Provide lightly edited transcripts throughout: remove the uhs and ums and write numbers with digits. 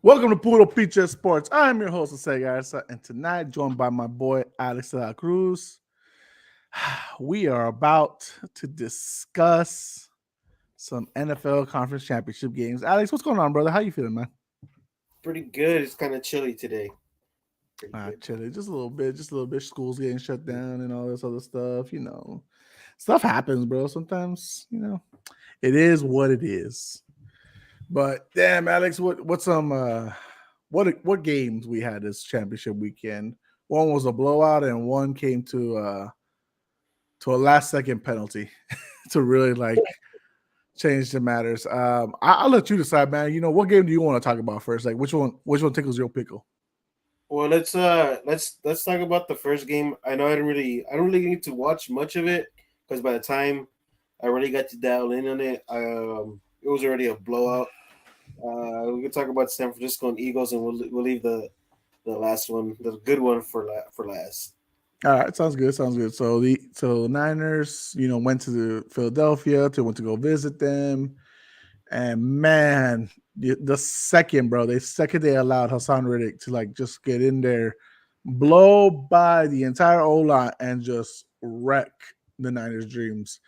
Welcome to Puro Pinche Sports. I'm your host, Jose Garza, and tonight, joined by my boy Alex de la Cruz, we are about to discuss some NFL Conference Championship games. Alex, what's going on, brother? How you feeling, man? Pretty good. It's kind of chilly today. Pretty good. Chilly, just a little bit, School's getting shut down and all this other stuff. Stuff happens, bro. Sometimes, it is what it is. But damn, Alex, what games we had this championship weekend? One was a blowout, and one came to a last second penalty to really change the matters. I'll let you decide, man. What game do you want to talk about first? Like which one tickles your pickle? Well, let's talk about the first game. I know I don't really get to watch much of it because by the time I really got to dial in on it, it was already a blowout. We can talk about San Francisco and Eagles, and we'll leave the last one, the good one for last. All right, sounds good. Sounds good. So Niners, went to Philadelphia went to go visit them, and man, the second they allowed Hassan Riddick to just get in there, blow by the entire O line, and just wreck the Niners' dreams,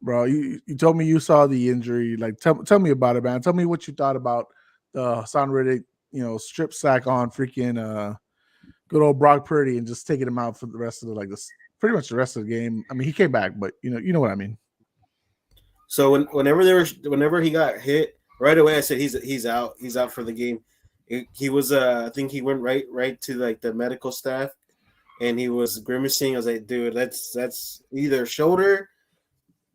bro. You told me you saw the injury. Like, tell me about it, man. Tell me what you thought about the Hassan Riddick, strip sack on freaking good old Brock Purdy and just taking him out for the rest of this, pretty much the rest of the game. I mean, he came back, but you know what I mean. So whenever he got hit right away, I said he's out for the game. He was I think he went right to the medical staff, and he was grimacing. I was like, dude, that's either shoulder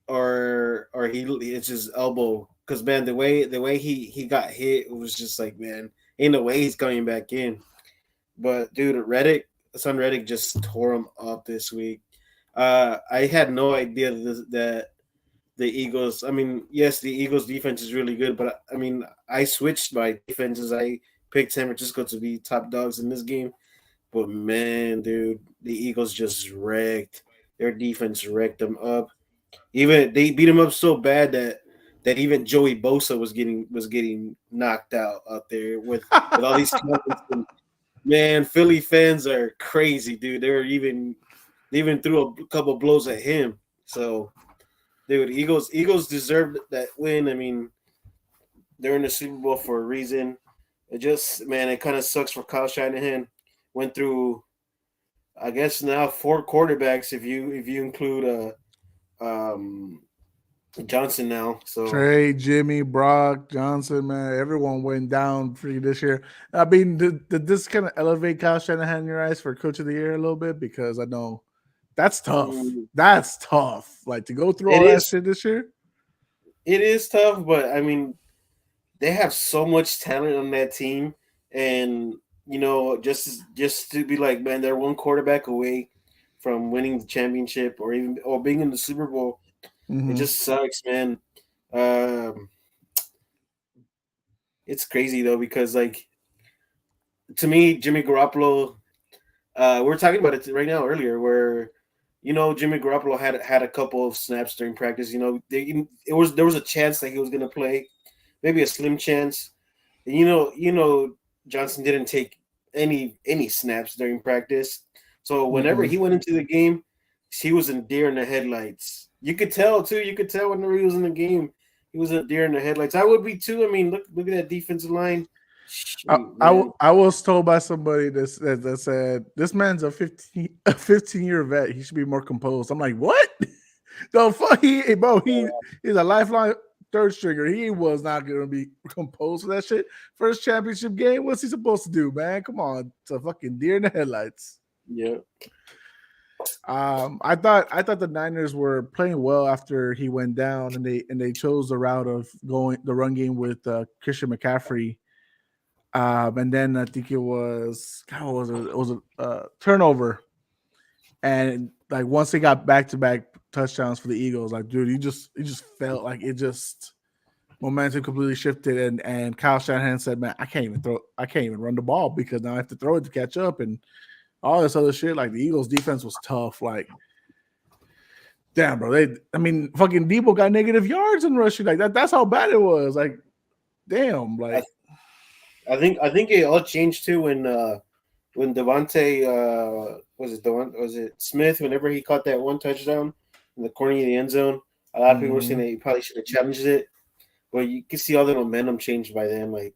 or it's his elbow. Because man, the way he got hit, it was just like, man, ain't no way he's coming back in. But dude, Son Reddick just tore him up this week. I had no idea that the Eagles. I mean, yes, the Eagles defense is really good, but I mean, I switched my defenses. I picked San Francisco to be top dogs in this game. But man, dude, the Eagles just wrecked. Their defense wrecked them up. Even they beat him up so bad that even Joey Bosa was getting knocked out there with all these comments. Man, Philly fans are crazy, dude. They even threw a couple blows at him. So, dude, Eagles deserved that win. I mean, they're in the Super Bowl for a reason. It kind of sucks for Kyle Shanahan. Went through, I guess now 4 quarterbacks if you include Johnson now. So Trey, Jimmy, Brock, Johnson, man, everyone went down for you this year. I mean, did this kind of elevate Kyle Shanahan in your eyes for Coach of the Year a little bit? Because I know that's tough. That's tough. Like, to go through all that shit this year. It is tough, but I mean, they have so much talent on that team, and just to be like, man, they're one quarterback away from winning the championship or being in the Super Bowl. It just sucks, man. It's crazy though because to me, Jimmy Garoppolo. We're talking about it right now earlier, where Jimmy Garoppolo had a couple of snaps during practice. There was a chance that he was going to play, maybe a slim chance. And Johnson didn't take any snaps during practice. So whenever he went into the game, he was in deer in the headlights. You could tell too. You could tell whenever he was in the game, he was a deer in the headlights. I would be too. I mean, look at that defensive line. Shoot, I was told by somebody that said this man's a 15-year vet. He should be more composed. I'm like, what? The fuck? He's a lifelong third stringer. He was not going to be composed for that shit. First championship game. What's he supposed to do, man? Come on, it's a fucking deer in the headlights. Yeah. I thought the Niners were playing well after he went down, and they chose the route of going the run game with Christian McCaffrey. And then I think it was a turnover, and once they got back-to-back touchdowns for the Eagles, dude, you just felt like momentum completely shifted, and Kyle Shanahan said, man, I can't even run the ball because now I have to throw it to catch up and all this other shit. The Eagles defense was tough. Damn, bro. Fucking Debo got negative yards in rushing. That's how bad it was. Damn, I think it all changed too when Devontae was it Smith, whenever he caught that one touchdown in the corner of the end zone. A lot of people were saying Hmm. that he probably should have challenged it, but you can see all the momentum changed by then. Like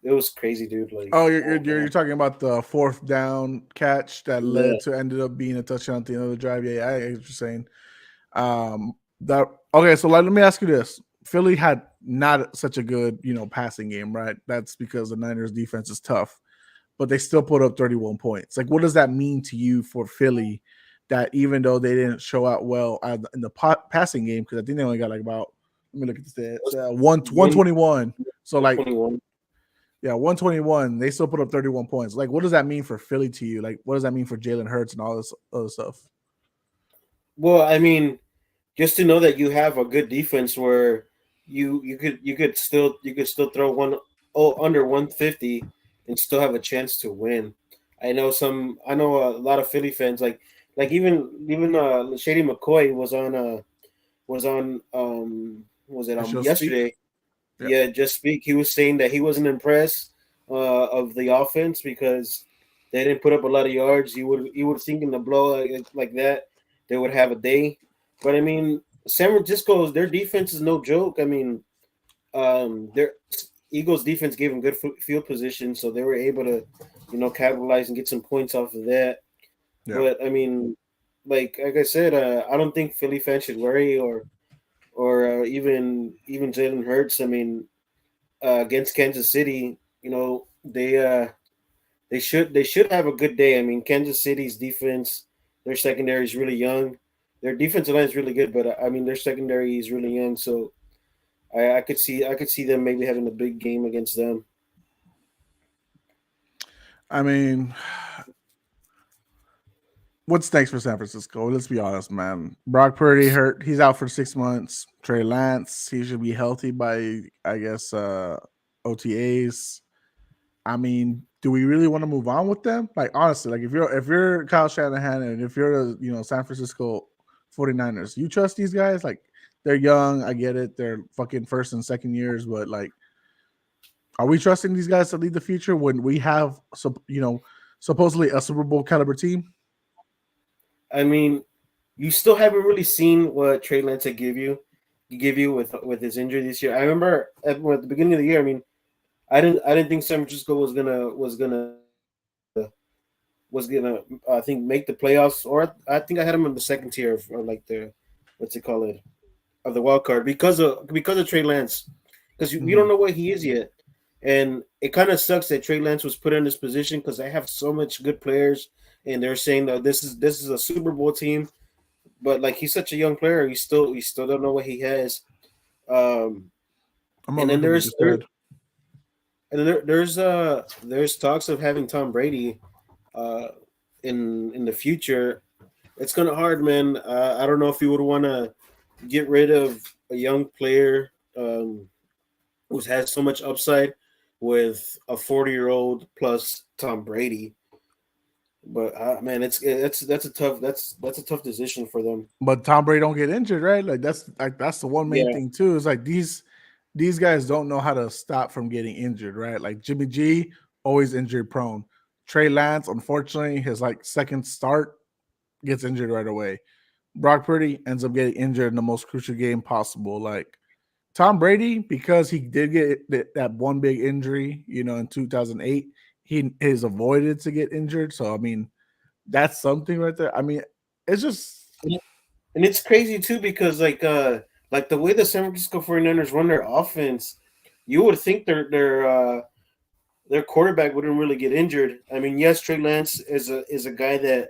it was crazy, dude. Like Oh, oh you're man, talking about the fourth down catch that yeah. led to ended up being a touchdown at the end of the drive. Yeah, I get what you're saying. That okay. So let me ask you this: Philly had not such a good, passing game, right? That's because the Niners' defense is tough, but they still put up 31 points. Like, what does that mean to you for Philly? That even though they didn't show out well in the passing game, because I think they only got like about, let me look at the stats, one One 121. So like, 21. yeah, 121. They still put up 31 points. Like, what does that mean for Philly to you? Like, what does that mean for Jalen Hurts and all this other stuff? Well, I mean, just to know that you have a good defense where you could still throw one under 150 and still have a chance to win. I know a lot of Philly fans like even Shady McCoy was it I shall speak. yesterday. Yep. Yeah, just speak. He was saying that he wasn't impressed of the offense because they didn't put up a lot of yards. You would think in the blow like that they would have a day, but I mean San Francisco's their defense is no joke. I mean, their Eagles defense gave them good field position, so they were able to capitalize and get some points off of that. Yep. But I mean, like I said, I don't think Philly fans should worry or even Jalen Hurts. I mean, against Kansas City, they should have a good day. I mean, Kansas City's defense, their secondary is really young. Their defensive line is really good, but I mean their secondary is really young. So I could see them maybe having a big game against them. I mean, what's next for San Francisco? Let's be honest, man. Brock Purdy hurt. He's out for 6 months. Trey Lance, he should be healthy by, I guess, OTAs. I mean, do we really want to move on with them? Like, honestly, like if you're Kyle Shanahan and if you're the, San Francisco 49ers, you trust these guys? Like, they're young. I get it. They're fucking first and second years, but like, are we trusting these guys to lead the future when we have, supposedly a Super Bowl caliber team? I mean, you still haven't really seen what Trey Lance give you with his injury this year. I remember at the beginning of the year. I mean, I didn't think San Francisco was gonna I think make the playoffs, or I think I had them in the second tier of like the what's it call it of the wild card because of Trey Lance, because we Mm-hmm. don't know what he is yet, and it kind of sucks that Trey Lance was put in this position because they have so much good players, and they're saying that this is a Super Bowl team, but like he's such a young player, we still don't know what he has. Um, I'm and gonna then look at what you said. there's talks of having Tom Brady uh, in the future. It's kind of hard, man. I don't know if you would want to get rid of a young player who has so much upside with a 40-year-old plus Tom Brady. But man, that's a tough decision for them. But Tom Brady don't get injured, right? Like that's the one main Yeah, thing too. Is like these guys don't know how to stop from getting injured, right? Like Jimmy G, always injury prone. Trey Lance, unfortunately, his like second start gets injured right away. Brock Purdy ends up getting injured in the most crucial game possible. Like Tom Brady, because he did get that one big injury, in 2008, he is avoided to get injured. So I mean, that's something right there. I mean, it's just and it's crazy too because like the way the San Francisco 49ers run their offense, you would think their quarterback wouldn't really get injured. I mean, yes, Trey Lance is a guy that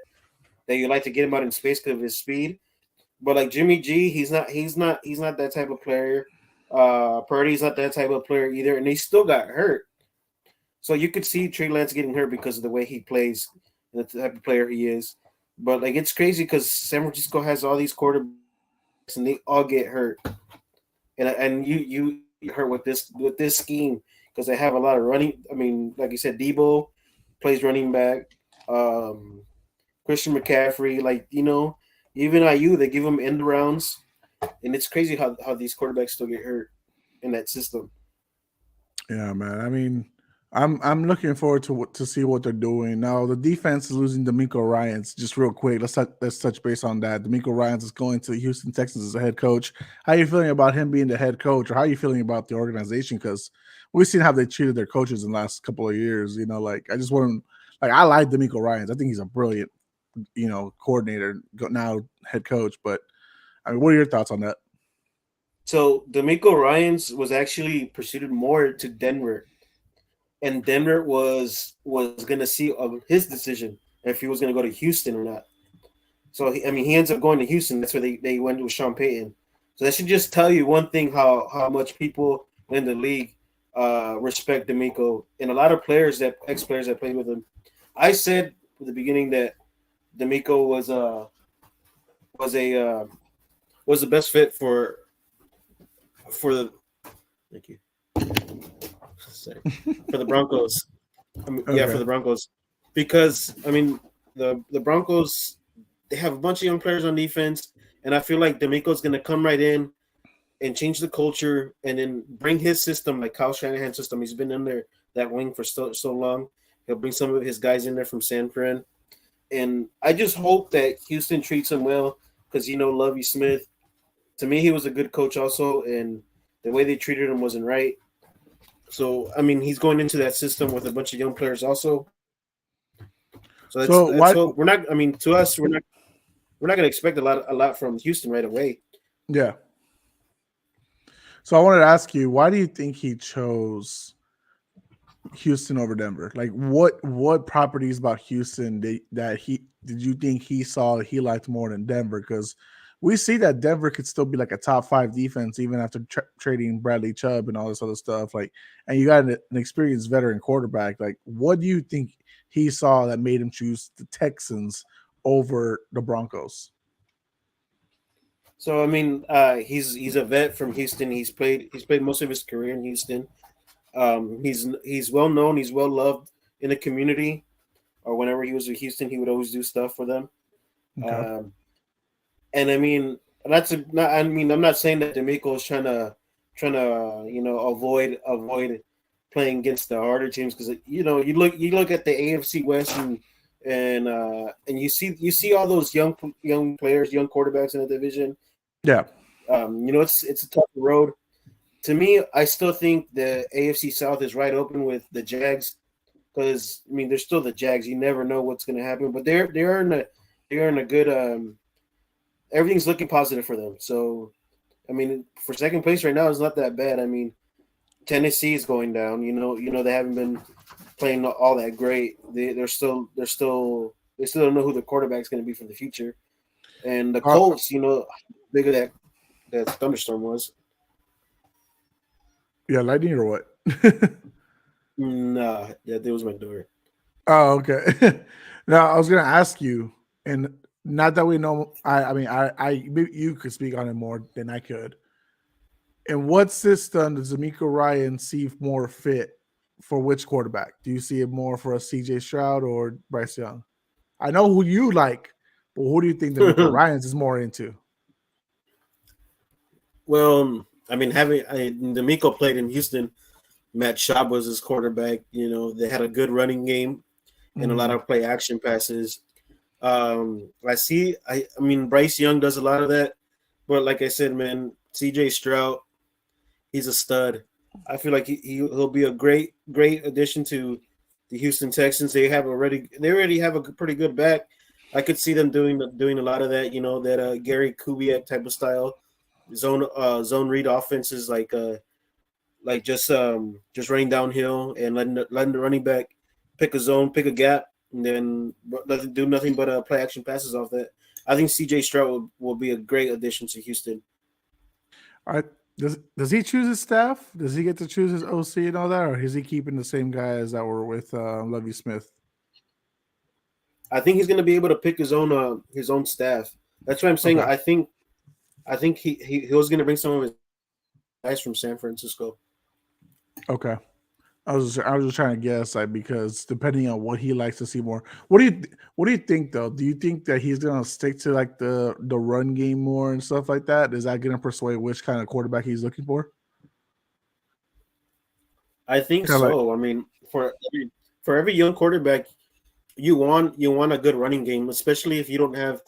you like to get him out in space because of his speed. But like Jimmy G, he's not that type of player. Purdy's not that type of player either, and he still got hurt. So you could see Trey Lance getting hurt because of the way he plays and the type of player he is. But like it's crazy because San Francisco has all these quarterbacks and they all get hurt. And you get hurt with this scheme because they have a lot of running. I mean, like you said, Debo plays running back. Um, Christian McCaffrey, like even IU, they give them end rounds, and it's crazy how these quarterbacks still get hurt in that system. yeah, man. I mean, I'm looking forward to see what they're doing now. The defense is losing D'Amico Ryans. Just real quick, let's touch base on that. D'Amico Ryans is going to the Houston Texans as a head coach. How are you feeling about him being the head coach, or how are you feeling about the organization? Because we've seen how they treated their coaches in the last couple of years. Like I just want like I like D'Amico Ryans. I think he's a brilliant coordinator now head coach. But I mean, what are your thoughts on that? So D'Amico Ryans was actually pursued more to Denver, and Denver was gonna see his decision if he was gonna go to Houston or not. So I mean, he ends up going to Houston. That's where they went with Sean Payton. So that should just tell you one thing: how much people in the league respect D'Amico, and a lot of ex players that played with him. I said at the beginning that D'Amico was a was the best fit for the thank you sorry, for the Broncos. Yeah, for Okay. the Broncos, because I mean the Broncos, they have a bunch of young players on defense, and I feel like D'Amico's going to come right in and change the culture, and then bring his system, like Kyle Shanahan's system. He's been in there that wing for so long. He'll bring some of his guys in there from San Fran, and I just hope that Houston treats him well, because Lovie Smith. To me, he was a good coach also, and the way they treated him wasn't right. So I mean, he's going into that system with a bunch of young players also. So So let's why? hope. We're not. I mean, to us, we're not going to expect a lot from Houston right away. Yeah. So I wanted to ask you, why do you think he chose Houston over Denver? Like, what properties about Houston did you think he saw that he liked more than Denver? Because we see that Denver could still be like a top five defense even after trading Bradley Chubb and all this other stuff. Like, and you got an experienced veteran quarterback. Like, what do you think he saw that made him choose the Texans over the Broncos? So I mean, he's a vet from Houston. He's played most of his career in Houston. He's well known. He's well loved in the community. Or whenever he was in Houston, he would always do stuff for them. Okay. Um, and I mean, not. I mean, I'm not saying that D'Amico is trying to avoid playing against the harder teams, because you look at the AFC West, and you see all those young players, young quarterbacks in the division. Yeah. It's a tough road. To me, I still think the AFC South is right open with the Jags, because I mean they're still the Jags. You never know what's going to happen, but they're in a good. Everything's looking positive for them. So I mean, for second place right now is not that bad. I mean, Tennessee is going down. They haven't been playing all that great. They still don't know who the quarterback's going to be for the future. And the Uh, Colts, bigger that thunderstorm was. yeah, lightning or what? Nah, yeah, that was my door. Oh, okay. Now I was gonna ask you, and not that we know. I mean, maybe you could speak on it more than I could. In what system does D'Amico Ryan see more fit for which quarterback? Do you see it more for a CJ Stroud or Bryce Young? I know who you like, but who do you think D'Amico Ryan's is more into? Well, I mean, D'Amico played in Houston. Matt Schaub was his quarterback. They had a good running game and a lot Mm, of play action passes. I mean, Bryce Young does a lot of that, but like I said, man, CJ Stroud, he's a stud. I feel like he'll be a great addition to the Houston Texans. They already have a pretty good back. I could see them doing a lot of that. That Gary Kubiak type of style, zone read offenses, like just running downhill and letting the running back pick a zone, pick a gap, and then do nothing but play action passes off that. I think CJ Stroud will be a great addition to Houston. I, does he choose his staff? Does he get to choose his OC and all that, or is he keeping the same guys that were with Lovey Smith? I think he's going to be able to pick his own staff. That's what I'm saying. Okay. I think he was going to bring some of his guys from San Francisco. Okay. I was just trying to guess, like, because depending on what he likes to see more. What do you think though? Do you think that he's gonna stick to like the run game more and stuff like that? Is that gonna persuade which kind of quarterback he's looking for? I think Kind of like, so. I mean, for every young quarterback, you want a good running game, especially if you don't have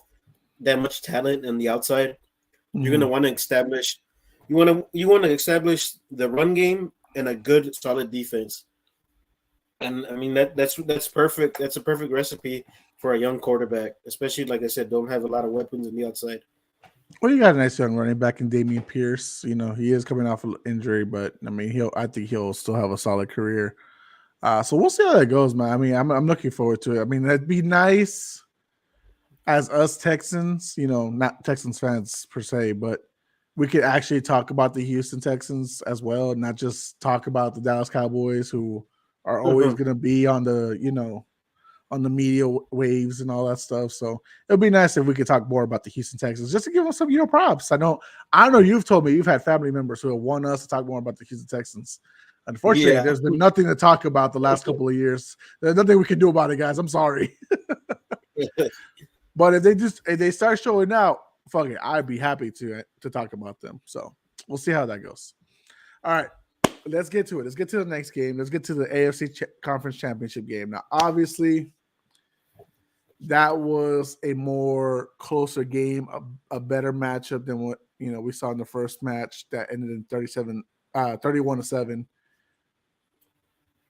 that much talent on the outside. You're gonna mhm. want to establish you want to establish the run game and a good solid defense. And I mean that's perfect. That's a perfect recipe for a young quarterback, especially like I said, don't have a lot of weapons on the outside. Well, you got a nice young running back in Damian Pierce. You know, he is coming off an injury, but I mean, I think he'll still have a solid career. So we'll see how that goes, man. I mean, I'm looking forward to it. I mean, that'd be nice as us Texans, you know, not Texans fans per se, but we could actually talk about the Houston Texans as well, not just talk about the Dallas Cowboys, who are always going to be on the, you know, on the media waves and all that stuff. So it'd be nice if we could talk more about the Houston Texans, just to give them some, you know, props. I know you've told me you've had family members who have wanted us to talk more about the Houston Texans. Unfortunately, Yeah. there's been nothing to talk about the last couple of years. There's nothing we can do about it, guys. I'm sorry. But if they start showing out, fuck it, I'd be happy to talk about them. So we'll see how that goes. All right, let's get to it. Let's get to the next game. Let's get to the AFC Conference Championship game. Now, obviously, that was a more closer game, a better matchup than what we saw in the first match that ended in 31-7.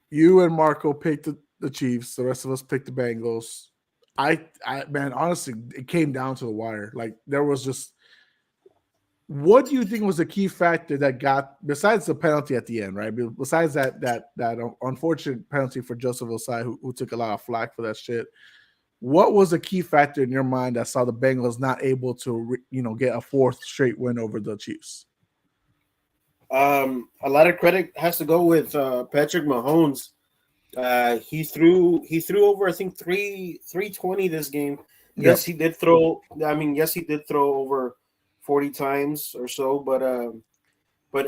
You and Marco picked the Chiefs. The rest of us picked the Bengals. Man, honestly, it came down to the wire. Like there was just, what do you think was the key factor that got, besides the penalty at the end, right? Besides that unfortunate penalty for Joseph Osai, who took a lot of flack for that shit. What was the key factor in your mind that saw the Bengals not able to, get a fourth straight win over the Chiefs? A lot of credit has to go with Patrick Mahomes. He threw over I think 320 this game. Yes, Yep. he did throw. I mean, yes, he did throw over 40 times or so, but I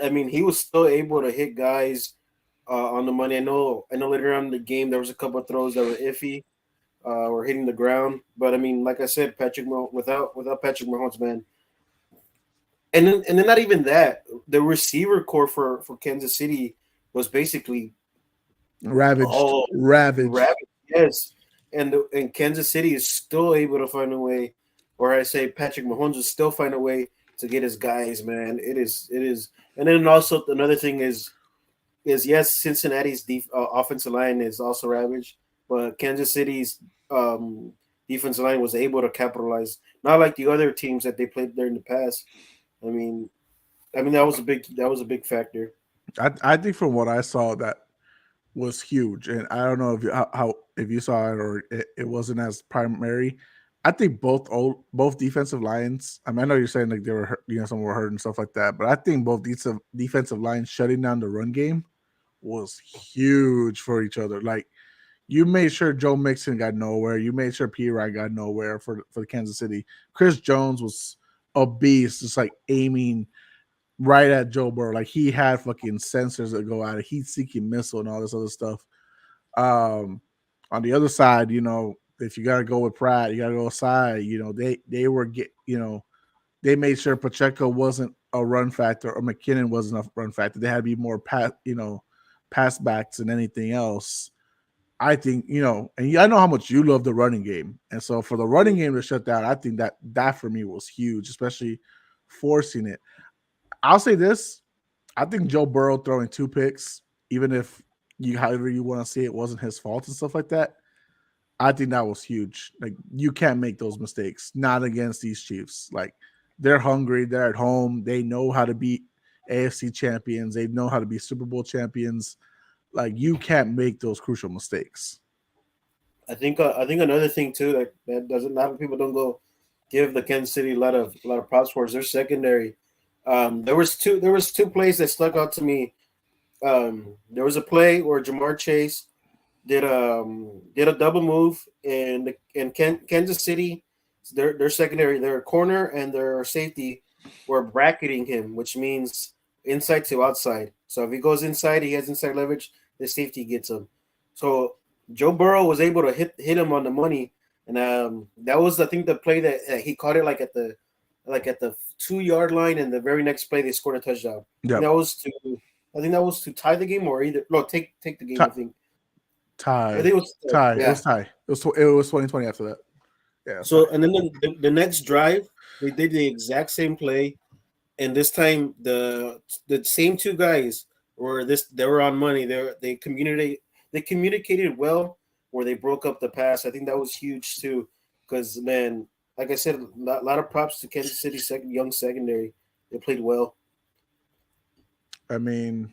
mean, he was still able to hit guys on the money. I know. Later on in the game, there was a couple of throws that were iffy or hitting the ground. But I mean, like I said, without Patrick Mahomes, man, and then not even that. The receiver core for Kansas City was basically Ravaged. all Ravaged. rapid. Yes, and Kansas City is still able to find a way, or I say Patrick Mahomes will still find a way to get his guys. Man, it is. And then also another thing is yes, Cincinnati's offensive line is also ravaged, but Kansas City's defensive line was able to capitalize, not like the other teams that they played there in the past. I mean, that was a big factor. I think from what I saw, that was huge, and I don't know if how if you saw it or it wasn't as primary. I think both defensive lines. I mean, I know you're saying like they were hurt, some were hurt and stuff like that, but I think both defensive lines shutting down the run game was huge for each other. Like you made sure Joe Mixon got nowhere. You made sure P. Ryan got nowhere for the Kansas City. Chris Jones was a beast, just like aiming right at Joe Burrow. Like he had fucking sensors that go out, a heat-seeking missile, and all this other stuff. On the other side, if you got to go with Pratt, you got to go aside. They were they made sure Pacheco wasn't a run factor or McKinnon wasn't a run factor. They had to be more pass backs than anything else. I think, and I know how much you love the running game. And so for the running game to shut down, I think that for me was huge, especially forcing it. I'll say this. I think Joe Burrow throwing 2 picks, even if however you want to see it, wasn't his fault and stuff like that. I think that was huge. Like you can't make those mistakes, not against these Chiefs. Like they're hungry, they're at home, they know how to beat AFC champions, they know how to be Super Bowl champions. Like you can't make those crucial mistakes. I think another thing too that doesn't a lot of people don't go give the Kansas City a lot of props for is their secondary. There was two plays that stuck out to me. There was a play where Jamar Chase did a double move, and Kansas City, their secondary, their corner and their safety were bracketing him, which means inside to outside. So if he goes inside, he has inside leverage. The safety gets him. So Joe Burrow was able to hit him on the money, and that was I think the play that he caught it like at the 2 yard line, and the very next play they scored a touchdown. And Yep. that was I think that was to tie the game or either no take the game. I think Tie. it was Tie. It yeah. was tie. It was 2020 after that. Yeah. So Tie. and then the next drive they did the exact same play, and this time the same two guys they were on money. They communicated well where they broke up the pass. I think that was huge too, because man, like I said, a lot of props to Kansas City young secondary. They played well. I mean,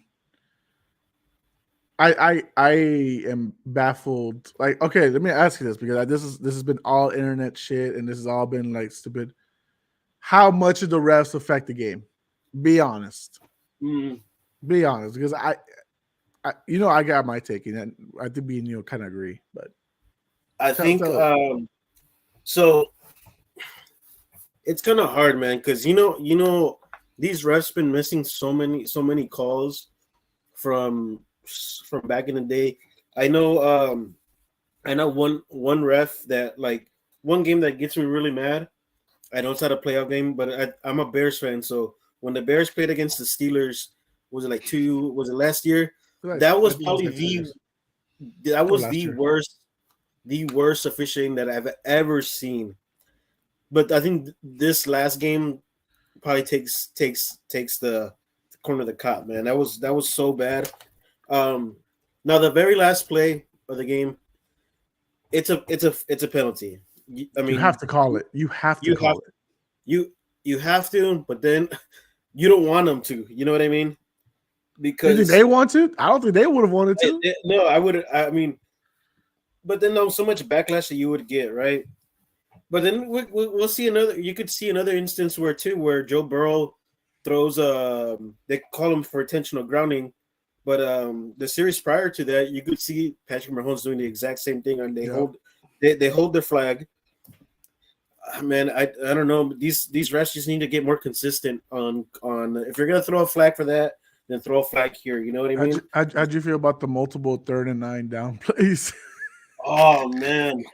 I am baffled. Like, okay, let me ask you this because this has been all internet shit and this has all been like stupid. How much did the refs affect the game? Be honest. Mm. Be honest, because I I got my take, and I think me and you kind of agree. But I think tell so. It's kind of hard, man, because these refs been missing so many calls from back in the day. I know one ref that like one game that gets me really mad. I know it's not a playoff game, but I'm a Bears fan, so when the Bears played against the Steelers, was it last year? like, That I was think it was probably like 2 years. that It was was last year. the worst officiating that I've ever seen. But I think this last game probably takes the corner of the cop, man. That was so bad. Now the very last play of the game, it's a penalty. I You mean, have to call it. You have to you have call it. you have to, but then you don't want them to. You know what I mean? You think Because they want to? I don't think they would have wanted to. no, I would. I mean, but then there's so much backlash that you would get, right? But then we'll see another. You could see another instance where Joe Burrow throws they call him for intentional grounding, but the series prior to that, you could see Patrick Mahomes doing the exact same thing, and they hold their flag. Man, I don't know. These refs just need to get more consistent on if you're gonna throw a flag for that, then throw a flag here. You know what I mean? How'd you feel about the multiple 3rd and 9 down plays? Oh man.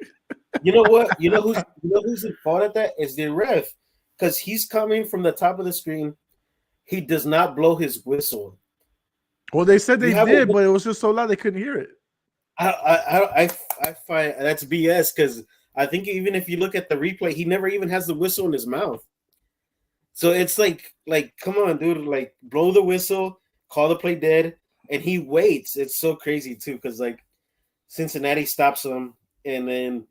You know what? Who's at fault at that is the ref, because he's coming from the top of the screen. He does not blow his whistle. Well, they said they You have did, but it was just so loud they couldn't hear it. I find that's BS, because I think even if you look at the replay, he never even has the whistle in his mouth. So it's like come on, dude, like blow the whistle, call the play dead, and he waits. It's so crazy too, because like Cincinnati stops him, and then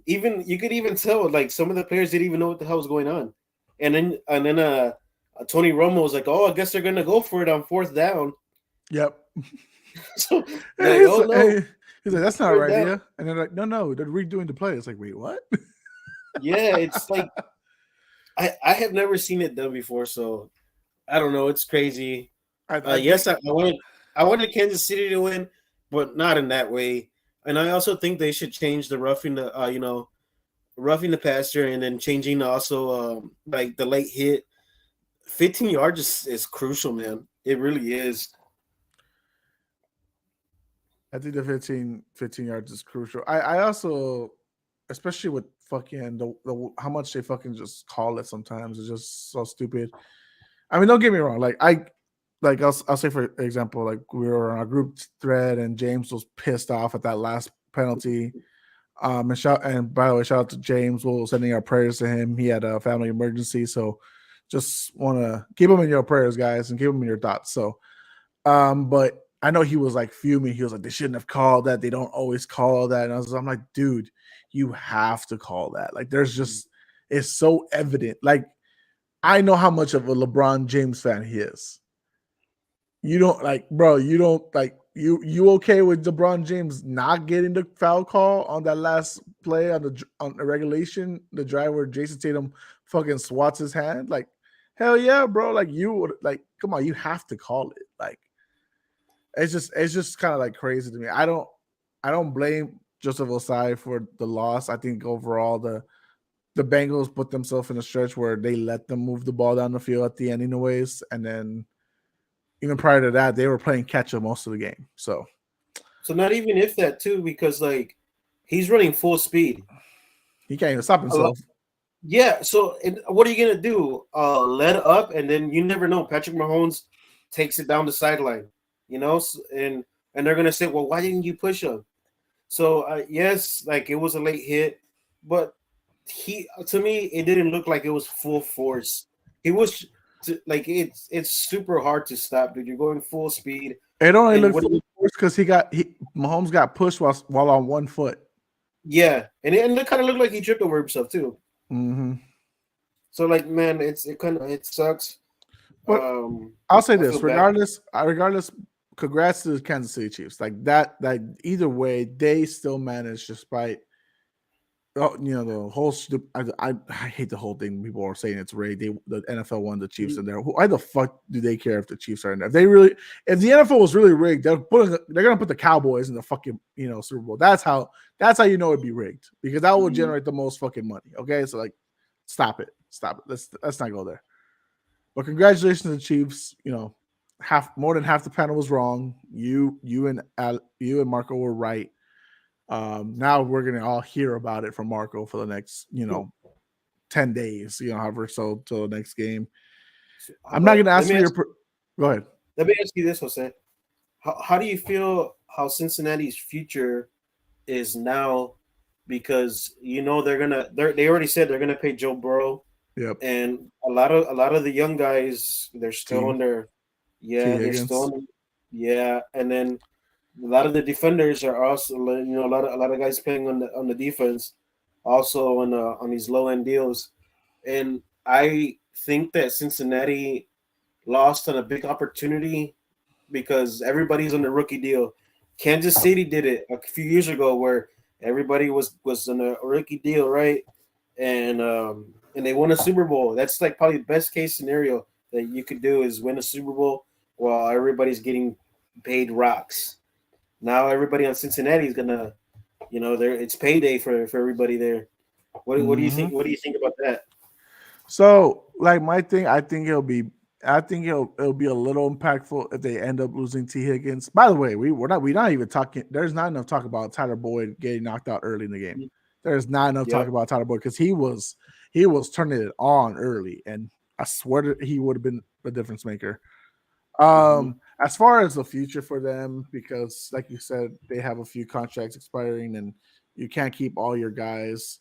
even you could even tell like some of the players didn't even know what the hell was going on, and then Tony Romo was like, "Oh, I guess they're gonna go for it on 4th down." Yep. So like, oh no, he's like, that's not right, yeah. And they're like, no, they're redoing the play. It's like, wait, what? yeah, it's like I have never seen it done before, so I don't know. It's crazy. Yes, I wanted Kansas City to win, but not in that way. And I also think they should change the roughing the passer, and then changing also like the late hit. 15 yards is crucial, man. It really is. I think the 15 yards is crucial. I also, especially with fucking how much they fucking just call it sometimes, is just so stupid. I mean, don't get me wrong. I'll say for example, like we were on a group thread and James was pissed off at that last penalty. And by the way, shout out to James. We're sending our prayers to him. He had a family emergency, so just want to keep him in your prayers, guys, and keep him in your thoughts. So, but I know he was like fuming. He was like, they shouldn't have called that. They don't always call that. And I'm like, dude, you have to call that. Like, it's so evident. Like, I know how much of a LeBron James fan he is. You don't like, bro, you don't like, you okay with LeBron James not getting the foul call on that last play on the regulation, the drive where Jason Tatum fucking swats his hand? Like, hell yeah, bro. Like, you would, like, come on, you have to call it. Like, it's just kind of like crazy to me. I don't blame Joseph Osai for the loss. I think overall the Bengals put themselves in a stretch where they let them move the ball down the field at the end anyways, and then even prior to that, they were playing catch up most of the game. So not even if that too, because like he's running full speed. He can't even stop himself. Yeah. So what are you gonna do? Let up, and then you never know. Patrick Mahomes takes it down the sideline, and they're gonna say, well, why didn't you push him? So yes, like it was a late hit, but to me it didn't look like it was full force. He was like it's super hard to stop, dude. You're going full speed, It only and looked worse because Mahomes got pushed while on one foot. yeah, and it kind of looked like he tripped over himself too. Mm-hmm. So like, man, it sucks. But I'll say I feel this: bad. regardless, congrats to the Kansas City Chiefs. Like that, either way, they still managed despite. Oh, the whole I hate the whole thing. People are saying it's rigged. The NFL won the Chiefs in there. Why the fuck do they care if the Chiefs are in there? If the NFL was really rigged, they're gonna put the Cowboys in the fucking Super Bowl. That's how you know it'd be rigged, because that will generate the most fucking money. Okay, so like, stop it. Let's not go there. But congratulations to the Chiefs. More than half the panel was wrong. You and Marco were right. Now we're gonna all hear about it from Marco for the next 10 days, however, so till the next game. I'm not gonna ask for your go ahead. Let me ask you this, Jose. How do you feel how Cincinnati's future is now? Because they already said they're gonna pay Joe Burrow. Yep. And a lot of the young guys, they're still on their they're still and then a lot of the defenders are also, a lot of guys playing on the defense, also on these low end deals, and I think that Cincinnati lost on a big opportunity because everybody's on the rookie deal. Kansas City did it a few years ago where everybody was on a rookie deal, right? And they won a Super Bowl. That's like probably the best case scenario that you could do is win a Super Bowl while everybody's getting paid rocks. Now everybody on Cincinnati is gonna, it's payday for everybody there. What do you think? What do you think about that? So, like, my thing, I think it'll be a little impactful if they end up losing T. Higgins. By the way, we're not even talking. There's not enough talk about Tyler Boyd getting knocked out early in the game. There's not enough talk about Tyler Boyd because he was turning it on early, and I swear that he would have been a difference maker. As far as the future for them, because like you said, they have a few contracts expiring, and you can't keep all your guys.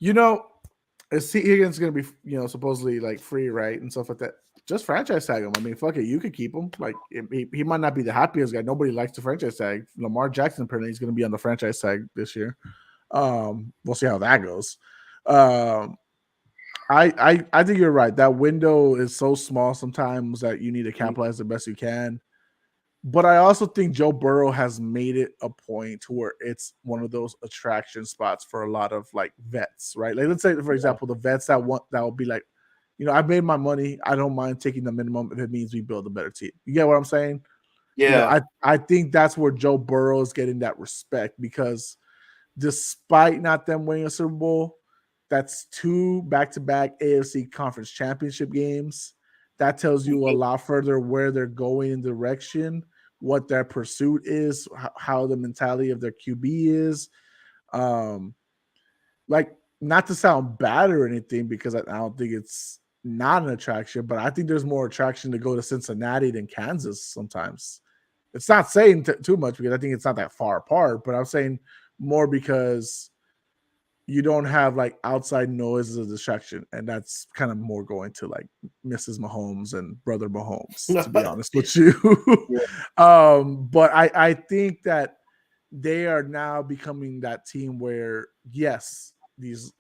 Is T. Higgins going to be, supposedly like free, right, and stuff like that? Just franchise tag him. I mean, fuck it, you could keep him. Like, he might not be the happiest guy. Nobody likes the franchise tag. Lamar Jackson apparently is going to be on the franchise tag this year. We'll see how that goes. I think you're right. That window is so small sometimes that you need to capitalize the best you can. But I also think Joe Burrow has made it a point where it's one of those attraction spots for a lot of like vets, right? Like, let's say, for example, the vets that will be like, I've made my money. I don't mind taking the minimum if it means we build a better team. You get what I'm saying? Yeah. I think that's where Joe Burrow is getting that respect, because despite not them winning a Super Bowl, that's 2 back-to-back AFC Conference Championship games. That tells you a lot further where they're going in direction, what their pursuit is, how the mentality of their QB is. Like, not to sound bad or anything, because I don't think it's not an attraction, but I think there's more attraction to go to Cincinnati than Kansas sometimes. It's not saying too much, because I think it's not that far apart, but I'm saying more because you don't have like outside noise as a distraction, and that's kind of more going to like Mrs. Mahomes and Brother Mahomes, to be honest with you. But I think that they are now becoming that team where, yes, these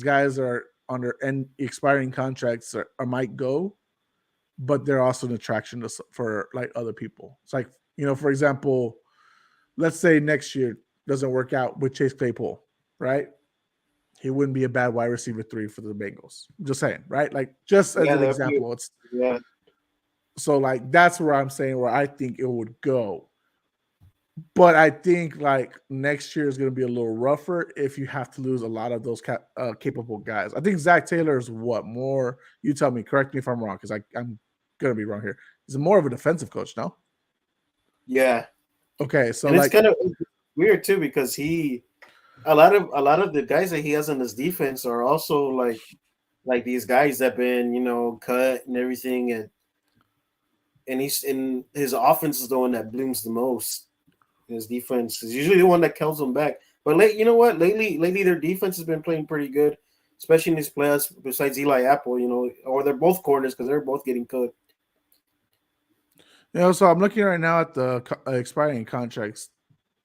guys are under expiring contracts or might go, but they're also an attraction for like other people. It's like, for example, let's say next year doesn't work out with Chase Claypool, right? He wouldn't be a bad wide receiver 3 for the Bengals. Just saying, right? Like, just as an example. So like, that's where I'm saying where I think it would go. But I think like next year is going to be a little rougher if you have to lose a lot of those capable guys. I think Zach Taylor is more. You tell me, correct me if I'm wrong, because I'm going to be wrong here. He's more of a defensive coach, no? Yeah. Okay, so and like, it's kind of weird too, because a lot of the guys that he has on his defense are also like these guys that been cut and everything, and and he's in his offense is the one that blooms the most. His defense is usually the one that kills them back. But you know what? Lately, their defense has been playing pretty good, especially in these playoffs. Besides Eli Apple, or they're both corners because they're both getting cooked. So I'm looking right now at the expiring contracts.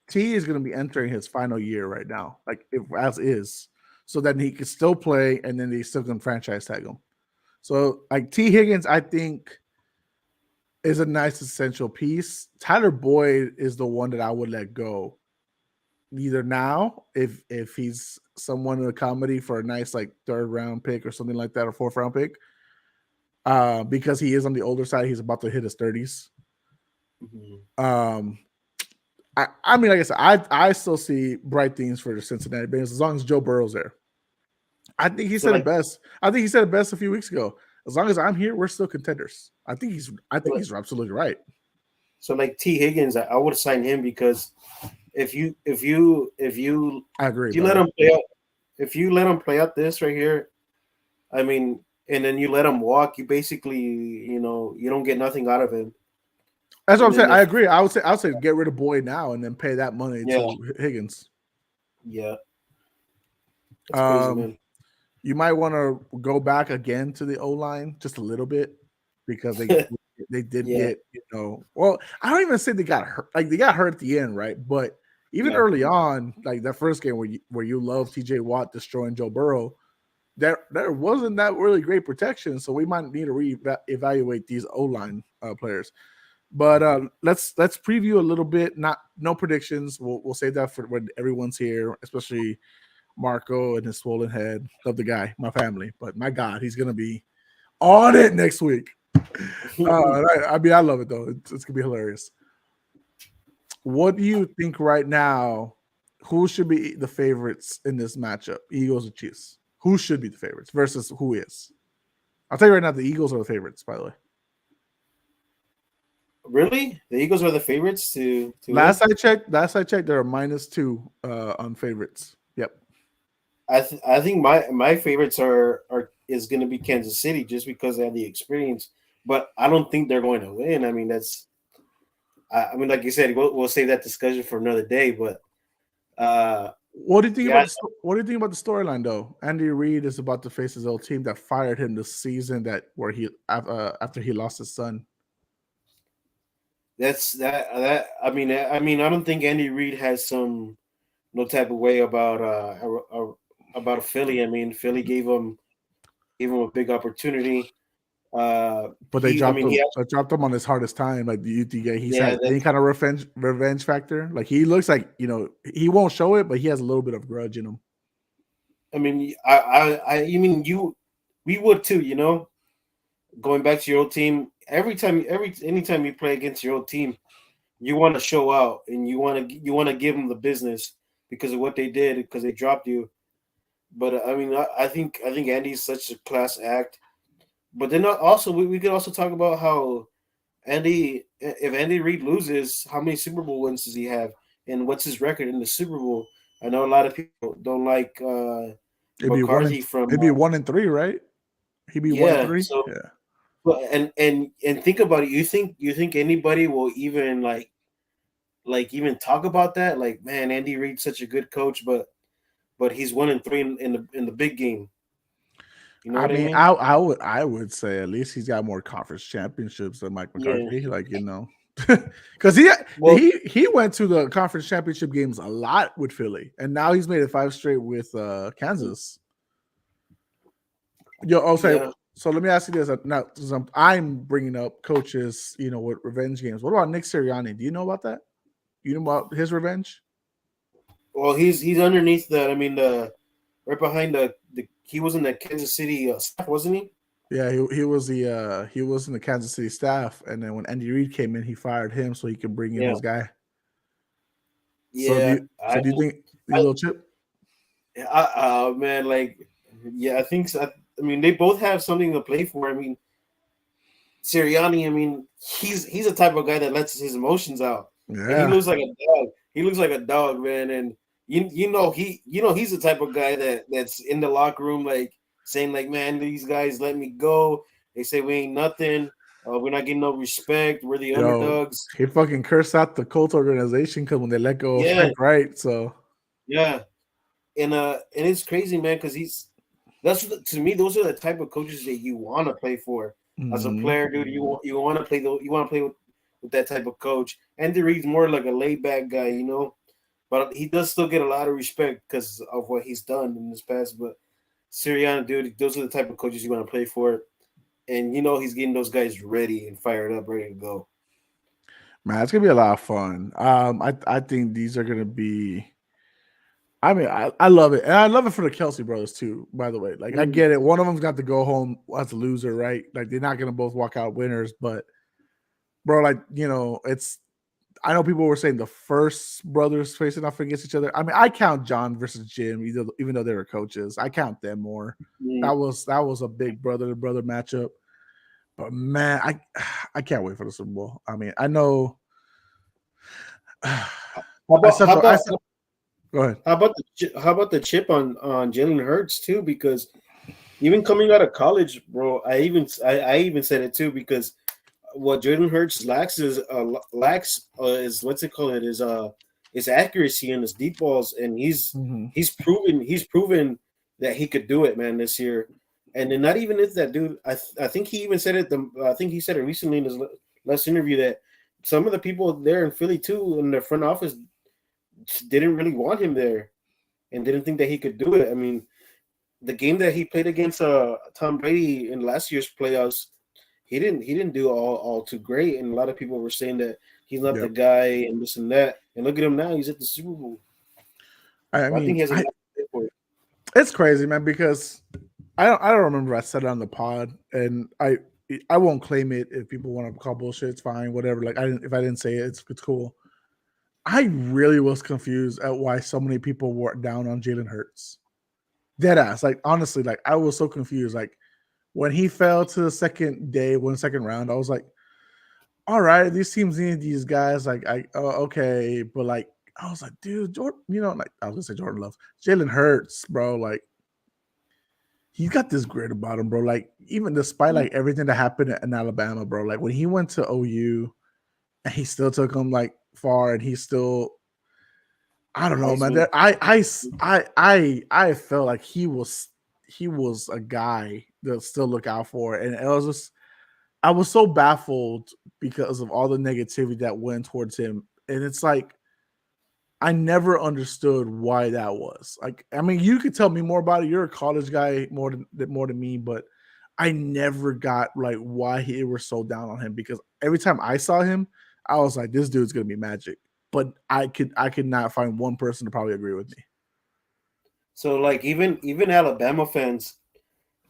T is going to be entering his final year right now, like as is, so that he can still play, and then they still can franchise tag him. So like T Higgins, I think is a nice essential piece. Tyler Boyd is the one that I would let go. Either now, if he's someone in a comedy for a nice like 3rd round pick or something like that, or 4th round pick, because he is on the older side, he's about to hit his 30s. Mm-hmm. I mean, like I said, I still see bright things for the Cincinnati Bengals as long as Joe Burrow's there. I think he said it best. I think he said it best a few weeks ago. As long as I'm here, we're still contenders. I think he's absolutely right. So like T Higgins, I would sign him because if you I agree. If you let him play out, if you let him play out this right here, I mean, and then you let him walk, you basically you don't get nothing out of him. That's what I'm saying. I agree. I would say get rid of Boyd now and then pay that money to Higgins. Yeah. That's crazy, man. You might want to go back again to the O-line just a little bit because they did get, well, I don't even say they got hurt. Like they got hurt at the end, right? But even early on, like that first game where you love TJ Watt destroying Joe Burrow, there wasn't that really great protection. So we might need to reevaluate these O-line players. But let's preview a little bit. No predictions. We'll save that for when everyone's here, especially Marco and his swollen head. Love the guy, my family, but my God, he's gonna be on it next week. I mean, I love it though. It's gonna be hilarious. What do you think right now? Who should be the favorites in this matchup? Eagles or Chiefs? Who should be the favorites versus who is? I'll tell you right now, the Eagles are the favorites. By the way. Really? The Eagles are the favorites to last I checked, there are -2 on favorites. Yep. I think my favorites is going to be Kansas City just because they have the experience, but I don't think they're going to win. I mean like you said, we'll save that discussion for another day. But what do you think about the storyline though? Andy Reid is about to face his old team that fired him this season where he after he lost his son. I mean, I don't think Andy Reid has no type of way about Philly. I mean, Philly gave him a big opportunity. But they dropped him on his hardest time. Like, do you think he's had any kind of revenge factor? Like, he looks like he won't show it, but he has a little bit of grudge in him. I mean, we would too. Going back to your old team, anytime you play against your old team, you want to show out and you want to give them the business because of what they did, because they dropped you. But I mean, I think Andy's such a class act. But then also we could also talk about how if Andy Reid loses, how many Super Bowl wins does he have, and what's his record in the Super Bowl? I know a lot of people don't like McCarthy from. It'd be 1-3, right? He'd be 1-3. So, yeah. But and think about it. You think anybody will even even talk about that? Like, man, Andy Reid's such a good coach, but he's 1-3 in the big game. You know what I mean? I would say at least he's got more conference championships than Mike McCarthy. Because he went to the conference championship games a lot with Philly, and now he's made it 5 straight with Kansas. So let me ask you this. Now, I'm bringing up coaches, with revenge games. What about Nick Sirianni? Do you know about that? You know about his revenge? Well, he's underneath that. I mean, right behind he was in the Kansas City staff, wasn't he? Yeah, he was in the Kansas City staff, and then when Andy Reid came in, he fired him so he could bring in his guy. Yeah. So do you think little Chip? Man, I think so. I mean, they both have something to play for. I mean, Sirianni, I mean, he's the type of guy that lets his emotions out. Yeah. And he looks like a dog. He looks like a dog, man. And he's the type of guy that's in the locker room, saying, man, these guys let me go. They say we ain't nothing. We're not getting no respect. We're the Yo, underdogs. he fucking cursed out the Colts organization because when they let go of Yeah, Frank Wright. So yeah, and it's crazy, man, because to me those are the type of coaches that you want to play for as a mhm. player, dude. You want to play you want to play with that type of coach. Andy Reid's more like a laid back guy, but he does still get a lot of respect because of what he's done in this past. But Sirianni, dude, those are the type of coaches you want to play for, and he's getting those guys ready and fired up, ready to go. Man, it's gonna be a lot of fun. I think these are gonna be. I mean, I love it, and I love it for the Kelce brothers too. By the way, like I Mm, get it. One of them's got to go home as a loser, right? Like they're not gonna both walk out winners, but bro, like it's. I know people were saying the first brothers facing off against each other. I mean, I count John versus Jim, even though they were coaches. I count them more. mm. That was a big brother to brother matchup. But man, I can't wait for the Super Bowl. I mean, I know. How I about how suffer. I about su- Go ahead. how about the chip on Jalen Hurts too? Because even coming out of college, bro, I even said it too because what Jordan Hurts lacks is what's it called? It is accuracy in his deep balls, and Mhm. he's proven that he could do it, man, this year. And then not even is that dude. I think he even said it. I think he said it recently in his last interview that some of the people there in Philly too in the front office didn't really want him there and didn't think that he could do it. I mean, the game that he played against Tom Brady in last year's playoffs, he didn't do all too great, and a lot of people were saying that he's not the Yep. guy and this and that. And look at him now; he's at the Super Bowl. I So I think mean, he has a lot to play for. it's crazy, man, because I don't remember I said it on the pod, and I won't claim it if people want to call bullshit. It's fine, whatever. Like if I didn't say it, it's cool. I really was confused at why so many people were down on Jalen Hurts. Dead ass. Like honestly, like I was so confused. Like when he fell to the second round, I was like, all right, these teams need these guys. Like okay, but like I was like, dude, Jordan, like I was gonna say Jordan Love, Jalen Hurts, bro. Like he's got this grit about him, bro. Like even despite like everything that happened in Alabama, bro. Like when he went to OU and he still took him like far, and he still, I don't know, man. Heisman. I felt like he was a guy to still look out for, and it was just I was so baffled because of all the negativity that went towards him, and it's like I never understood why that was. Like, I mean, you could tell me more about it. You're a college guy more than me, but I never got like why he were so down on him because every time I saw him, I was like, this dude's gonna be magic. But I could not find one person to probably agree with me. So like even Alabama fans,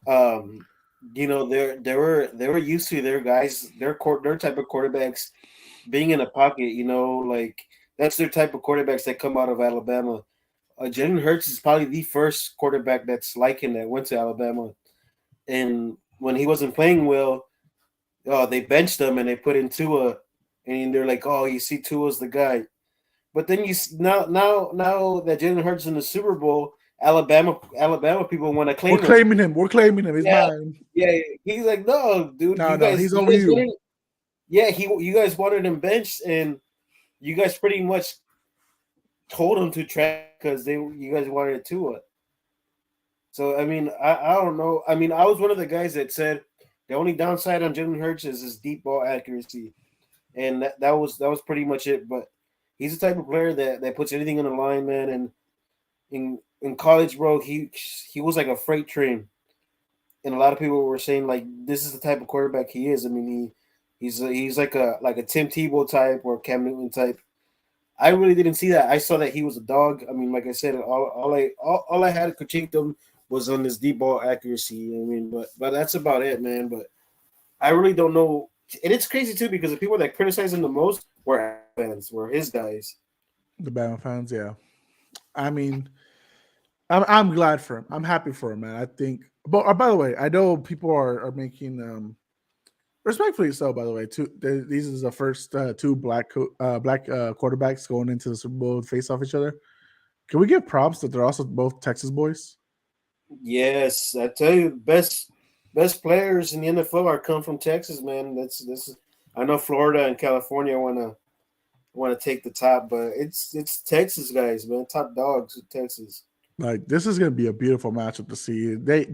um, they were used to their guys, their type of quarterbacks being in a pocket. Like that's their type of quarterbacks that come out of Alabama. Jalen Hurts is probably the first quarterback that's like him that went to Alabama. And when he wasn't playing well, they benched him and they put in Tua, and they're like, "Oh, you see, Tua's the guy." But then now that Jalen Hurts in the Super Bowl, Alabama people want to We're claim him. claiming him. We're claiming him. He's Yeah, mine. yeah. He's like, "No, dude, No, you no, guys, he's you over guys you. wanted, yeah, you guys wanted him benched, and you guys pretty much told him to track because you guys wanted Tua." So I mean, I don't know. I mean, I was one of the guys that said the only downside on Jalen Hurts is his deep ball accuracy, and that was pretty much it. But he's the type of player that puts anything on the line, man. And in college, bro, he was like a freight train, and a lot of people were saying like this is the type of quarterback he is. I mean, he's like a Tim Tebow type or Cam Newton type. I really didn't see that. I saw that he was a dog. I mean, like I said, all I had to critique him was on his deep ball accuracy. I mean, but that's about it, man. But I really don't know. And it's crazy too because the people that criticize him the most were fans, were his guys. The Bama fans, yeah. I mean, I'm glad for him. I'm happy for him, man. I think. But by the way, I know people are making respectfully so. By the way, these is the first two black quarterbacks going into the Super Bowl to face off each other. Can we give props that they're also both Texas boys? Yes, I tell you, best. best players in the NFL are come from Texas, man. That's. I know Florida and California want to take the top, but it's Texas guys, man. Top dogs in Texas. Like this is going to be a beautiful matchup to see. They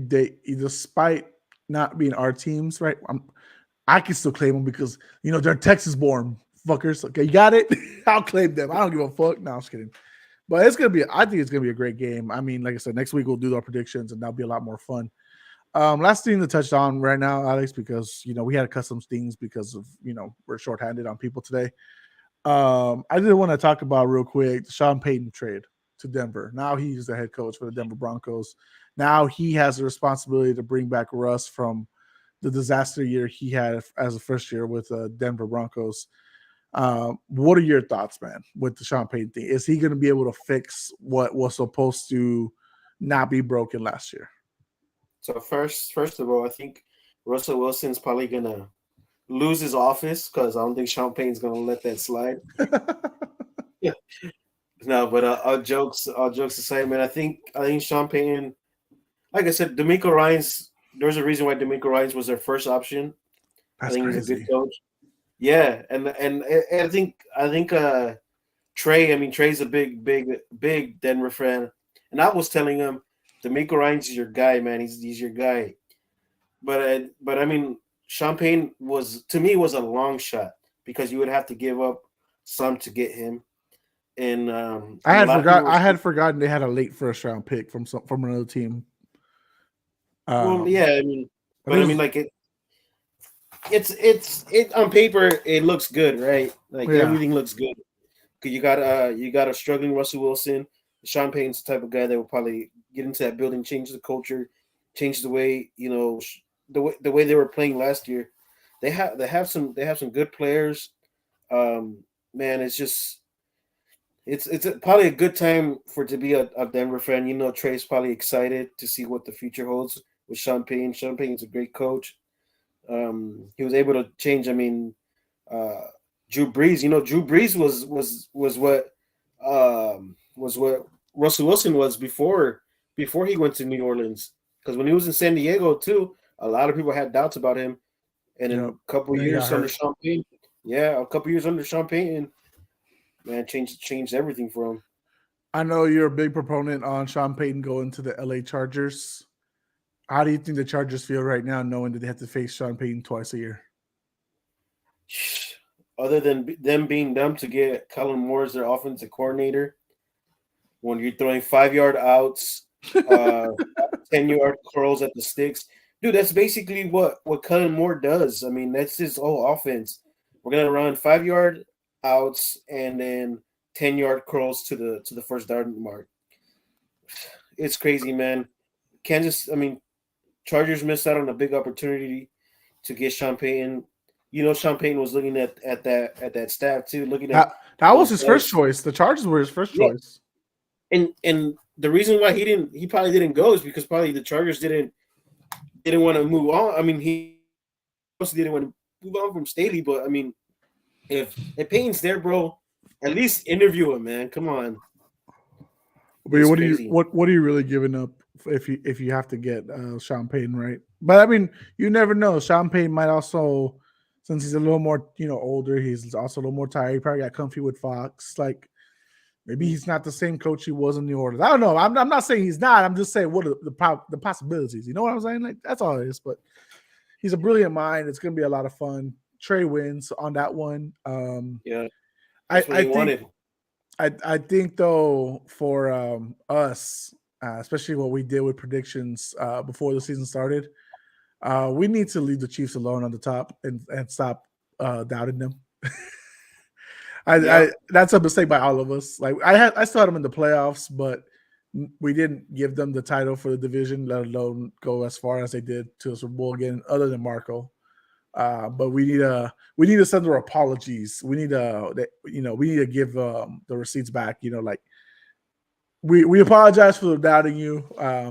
despite not being our teams, right? I can still claim them because they're Texas born fuckers. Okay, you got it. I'll claim them. I don't give a fuck. No, I'm just kidding. But it's gonna be. I think it's gonna be a great game. I mean, like I said, next week we'll do our predictions and that'll be a lot more fun. Last thing to touch on right now, Alex, because we had to cut some things because of we're shorthanded on people today. I did want to talk about real quick the Sean Payton trade to Denver. Now he's the head coach for the Denver Broncos. Now he has the responsibility to bring back Russ from the disaster year he had as a first year with Denver Broncos. What are your thoughts, man, with the Sean Payton thing? Is he going to be able to fix what was supposed to not be broken last year? So first of all, I think Russell Wilson's probably gonna lose his office because I don't think Sean Payton's gonna let that slide. Yeah. No, but all jokes aside, man, I think Sean Payton, like I said, D'Amico Ryan's. There's a reason why D'Amico Ryan's was their first option. I That's think he's a good crazy. coach. Yeah, and I think Trey. I mean, Trey's a big Denver fan, and I was telling him, D'Amico Ryan's is your guy, man. He's your guy. But I mean, Champagne was a long shot because you would have to give up some to get him, and a lot of people were I had forgotten they had a late first round pick from another team. well, Um, yeah. I mean, but but it I mean, was like it on paper it looks good, right? Like yeah. everything looks good. 'Cause you got a struggling Russell Wilson. Sean Payton's the type of guy that will probably get into that building, change the culture, change the way the way they were playing last year. They have some good players. Man, it's probably a good time for it to be a Denver fan. Trey's probably excited to see what the future holds with Sean Payton. Sean Payton's a great coach. He was able to change. I mean, uh, Drew Brees. Drew Brees was what Russell Wilson was before he went to New Orleans. Because when he was in San Diego too, a lot of people had doubts about him. And Yep. in a couple Then he got years under hurt. Sean Payton, yeah, a couple years under Sean Payton, man, changed everything for him. I know you're a big proponent on Sean Payton going to the LA Chargers. How do you think the Chargers feel right now, knowing that they have to face Sean Payton twice a year? Other than them being dumb to get Kellen Moore as their offensive coordinator, when you're throwing 5 yard outs, uh, 10 yard curls at the sticks, dude, that's basically what Kellen Moore does. I mean, that's his whole offense. We're gonna run 5 yard outs and then 10 yard curls to the first down mark. It's crazy, man. Kansas, I mean, Chargers missed out on a big opportunity to get Sean Payton. Sean Payton was looking at that staff too, looking at That was those his first guys. choice. The Chargers were his first Yeah, choice. and the reason why he probably didn't go is because probably the Chargers didn't want to move on. I mean, he also didn't want to move on from Staley, but I mean, if Payton's there, bro, at least interview him, man. Come on, But it's what do you crazy. what are you really giving up if you have to get Sean Payton, right? But I mean, you never know. Sean Payton might also, since he's a little more older, he's also a little more tired. He probably got comfy with Fox. Like maybe he's not the same coach he was in New Orleans. I don't know. I'm not saying he's not. I'm just saying what are the possibilities. You know what I'm saying? Like that's all it is. But he's a brilliant mind. It's gonna be a lot of fun. Trey wins on that one. Yeah, I that's what I he think wanted. I think though for us, especially what we did with predictions before the season started, we need to leave the Chiefs alone on the top and stop doubting them. I Yep. that's a mistake by all of us. Like I still had them in the playoffs, but we didn't give them the title for the division, let alone go as far as they did to a Super Bowl again, other than Marco. But we need to send their apologies. We need to give the receipts back. Like we apologize for doubting you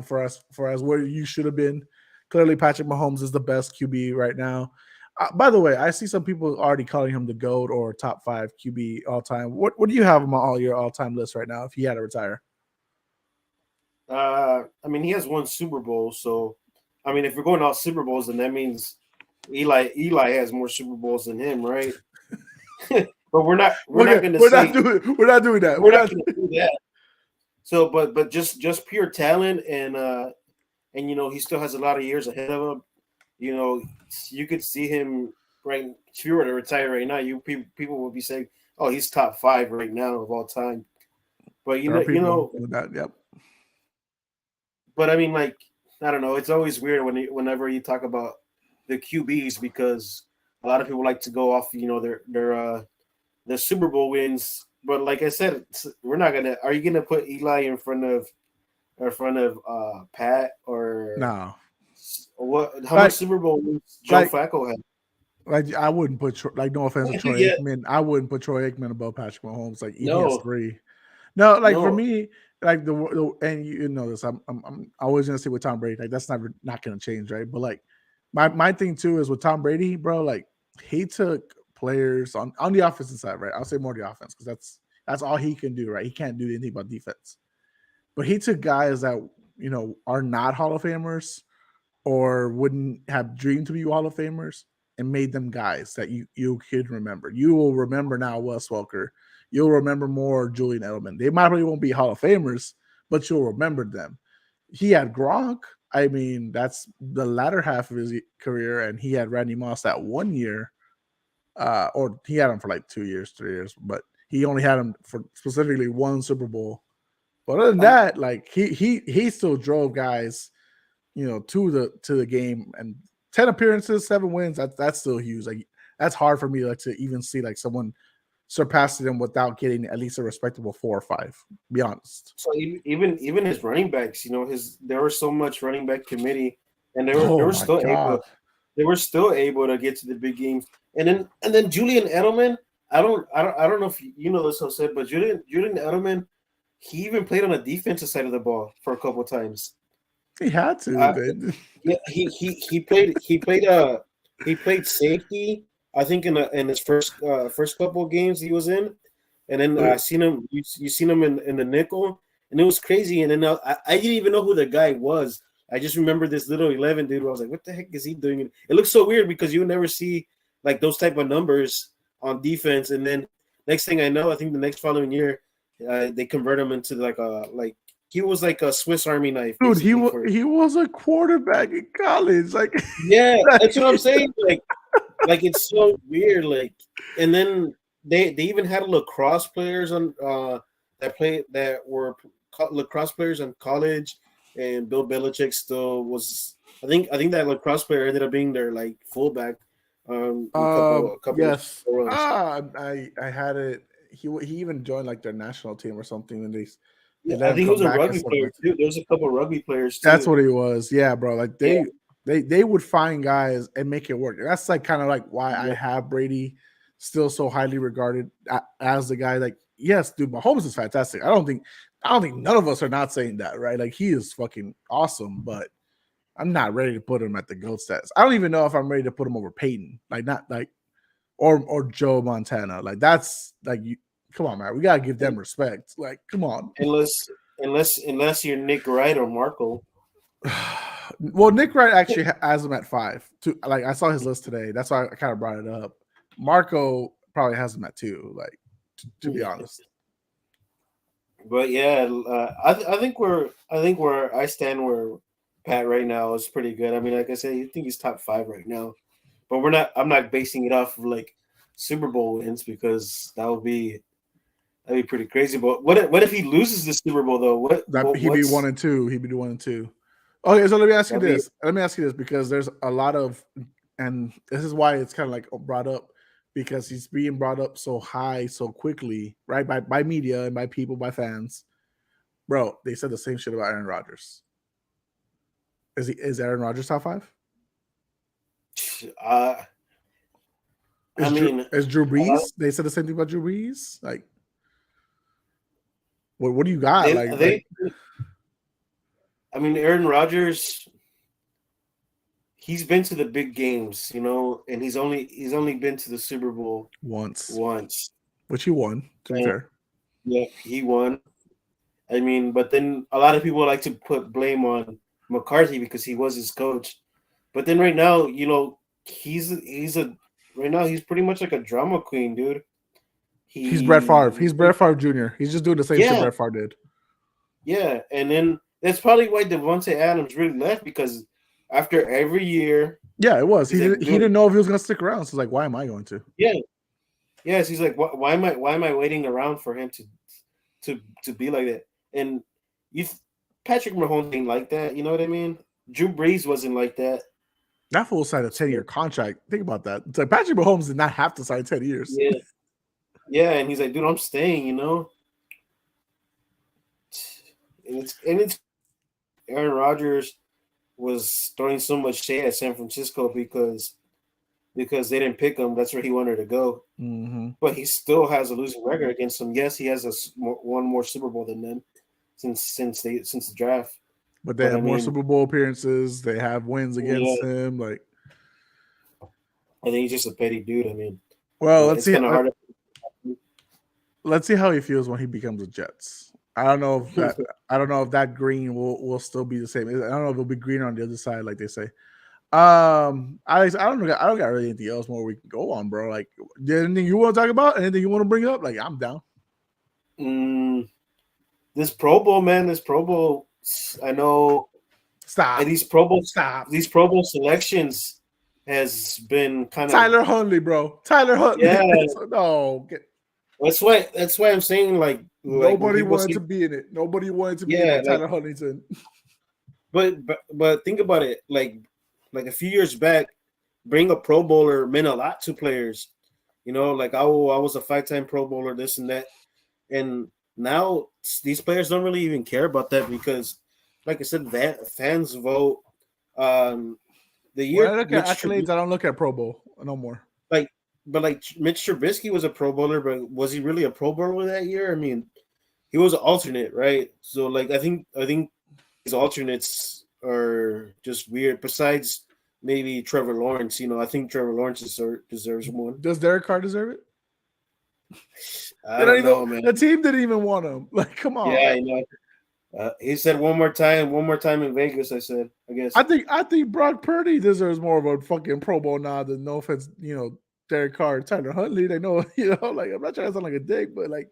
for us where you should have been. Clearly, Patrick Mahomes is the best QB right now. By the way, I see some people already calling him the GOAT or top 5 QB all time. What do you have him on all your all time list right now? If he had to retire, I mean, he has one Super Bowl, so I mean, if we're going off Super Bowls, then that means Eli has more Super Bowls than him, right? But we're not going to say We're not doing that. we're We're not not. going to do that. So, but just pure talent and he still has a lot of years ahead of him. You could see him right. If you were to retire right now, people would be saying, "Oh, he's top 5 right now of all time." But There are people with that. Yep. but I mean, like, I don't know. It's always weird whenever you talk about the QBs because a lot of people like to go off, their Super Bowl wins. But like I said, we're not gonna. Are you gonna put Eli in front of Pat or No. what? How much Like Super Bowl wins Joe like Flacco had? like I wouldn't put like no offense to Troy Yeah, Aikman. I wouldn't put Troy Aikman above Patrick Mahomes. Like he has no, 3. No, like for no. me, like and you know this, I'm always gonna say with Tom Brady, like that's not gonna change, right? But like my thing too is with Tom Brady, bro. Like he took players on the offensive side, right? I'll say more the offense because that's all he can do, right? He can't do anything about defense. But he took guys that are not Hall of Famers or wouldn't have dreamed to be Hall of Famers and made them guys that you could remember. You will remember now Wes Welker. You'll remember more Julian Edelman. They probably won't be Hall of Famers, but you'll remember them. He had Gronk. I mean, that's the latter half of his career, and he had Randy Moss that 1 year, or he had him for like 2 years, 3 years, but he only had him for specifically one Super Bowl. But other than I, that, like he still drove guys to the game, and 10 appearances, 7 wins. That's still huge. Like that's hard for me to even see like someone surpassing them without getting at least a respectable 4 or 5. Be honest. so even his running backs, there was so much running back committee, and they Oh were my still able god. they were still able to get to the big games. And then Julian Edelman, I don't know if you know this, Jose, but Julian Edelman, he even played on the defensive side of the ball for a couple of times. He had to, Uh, man. yeah, he played safety. I think in his first couple of games he was in, and then I seen him. You seen him in the nickel, and it was crazy. And then I didn't even know who the guy was. I just remember this little 11 dude. I was like, "What the heck is he doing?" It looks so weird because you would never see like those type of numbers on defense. And then next thing I know, I think the next following year, they convert him into like he was like a Swiss Army knife Dude, basically for. he was a quarterback in college. Like, Yeah, like that's what I'm saying. Like it's so weird. Like, and then they even had lacrosse players on that were lacrosse players in college, and Bill Belichick still was. I think that lacrosse player ended up being their like fullback, in a couple of yes. runs. I had it. He even joined like their national team or something, and they Yeah, let I him think he was come a back and rugby stuff player like that. too. There was a couple of rugby players That's too. what he was. Yeah, bro. Like Yeah, they would find guys and make it work. And that's like kind of like why I yeah. have Brady still so highly regarded as the guy. Like, yes, dude, Mahomes is fantastic. I don't think none of us are not saying that, right? Like he is fucking awesome, but I'm not ready to put him at the GOAT status. I don't even know if I'm ready to put him over Peyton. Like not like or Joe Montana. Like that's like you come on, man. We gotta give them respect. Like, come on. Unless you're Nick Wright or Marco. Well, Nick Wright actually has him at 5. Like I saw his list today. That's why I kind of brought it up. Marco probably has him at 2. Like to be honest. But yeah, I think where I stand where Pat right now is pretty good. I mean, like I said, you think he's top 5 right now, but we're not. I'm not basing it off of like Super Bowl wins because that'd be pretty crazy. But what if he loses the Super Bowl though? What That what he'd be one what's and two. He'd be 1 and 2. Okay, so let me ask you that'd be this. Let me ask you this because there's a lot of, and this is why it's kind of like brought up because he's being brought up so high so quickly, right? By media and by people, by fans. Bro, they said the same shit about Aaron Rodgers. Is Aaron Rodgers top 5? uh I mean, Is Drew a lot Brees? They said the same thing about Drew Brees. Like, what do you got? they Like they I mean Aaron Rodgers, he's been to the big games, and he's only been to the Super Bowl once, once. which he won. To be And fair, yeah, he won. I mean, but then a lot of people like to put blame on McCarthy because he was his coach. But then right now, he's a right now he's pretty much like a drama queen, dude. He's Brett Favre. He He's Brett Favre Jr. He's just doing the same shit yeah, Brett Favre did. yeah, and then that's probably why Devontae Adams really left because after every year, Yeah, it was. he's like, He dude, didn't know if he was gonna stick around. So like, why am I going to? yeah, yes, he's like, why am I waiting around for him to be like that? And you, Patrick Mahomes ain't like that. You know what I mean? Drew Brees wasn't like that. That fool signed a 10-year contract. Think about that. It's like Patrick Mahomes did not have to sign 10 years. Yeah, yeah, and he's like, dude, I'm staying. And it's Aaron Rodgers was throwing so much shade at San Francisco because they didn't pick him. That's where he wanted to go. Mm-hmm. But he still has a losing record against them. Yes, he has one more Super Bowl than them since the draft. But they have more Super Bowl appearances. They have wins against him. Like, I think he's just a petty dude. I mean, well, it's kind of hard. Let's see how he feels when he becomes a Jets. I don't know if that green will still be the same. I don't know if it'll be green on the other side, like they say. I don't got really anything else more we can go on, bro. Like, anything you want to talk about? Anything you want to bring up? Like, I'm down. This Pro Bowl, man. This Pro Bowl. I know. Stop. These Pro Bowl selections has been kind of Tyler Huntley, bro. Tyler Huntley. Yeah. No. That's why I'm saying like nobody wanted to be in it. Nobody wanted to be in it. Tyler Huntington. But think about it. Like a few years back, bring a Pro Bowler meant a lot to players. Like I was a 5-time Pro Bowler, this and that, and now these players don't really even care about that because, like I said, fans vote. The year when I look at accolades, I don't look at Pro Bowl no more. But Mitch Trubisky was a Pro Bowler, but was he really a Pro Bowler that year? I mean, he was an alternate, right? So like I think his alternates are just weird. Besides maybe Trevor Lawrence, I think Trevor Lawrence deserves one. Does Derek Carr deserve it? I don't know, man. The team didn't even want him. Like, come on. Yeah, I know. He said one more time in Vegas. I guess. I think Brock Purdy deserves more of a fucking Pro Bowl nod than, no offense, Derek Carr, Tyler Huntley. They know, like, I'm not trying to sound like a dick, but like,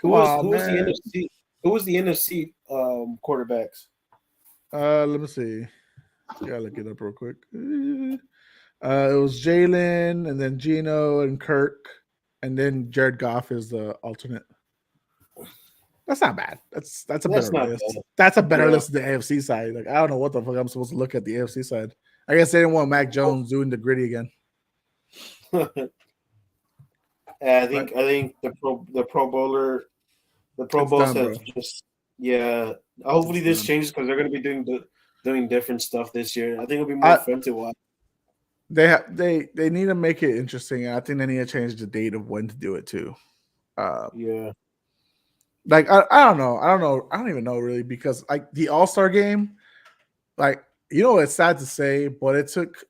who was the NFC quarterbacks? Let me see. Gotta look it up real quick. It was Jalen, and then Gino and Kirk, and then Jared Goff is the alternate. That's not bad. That's a better list. Bad. That's a better list than the AFC side. Like, I don't know what the fuck I'm supposed to look at the AFC side. I guess they didn't want Mac Jones doing the gritty again. I think the Pro Bowlers have just Hopefully this changes because they're going to be doing different stuff this year. I think it'll be more fun to watch. They need to make it interesting, and I think they need to change the date of when to do it too. Like I don't know. I don't even know really because like the All-Star game, like it's sad to say, but it took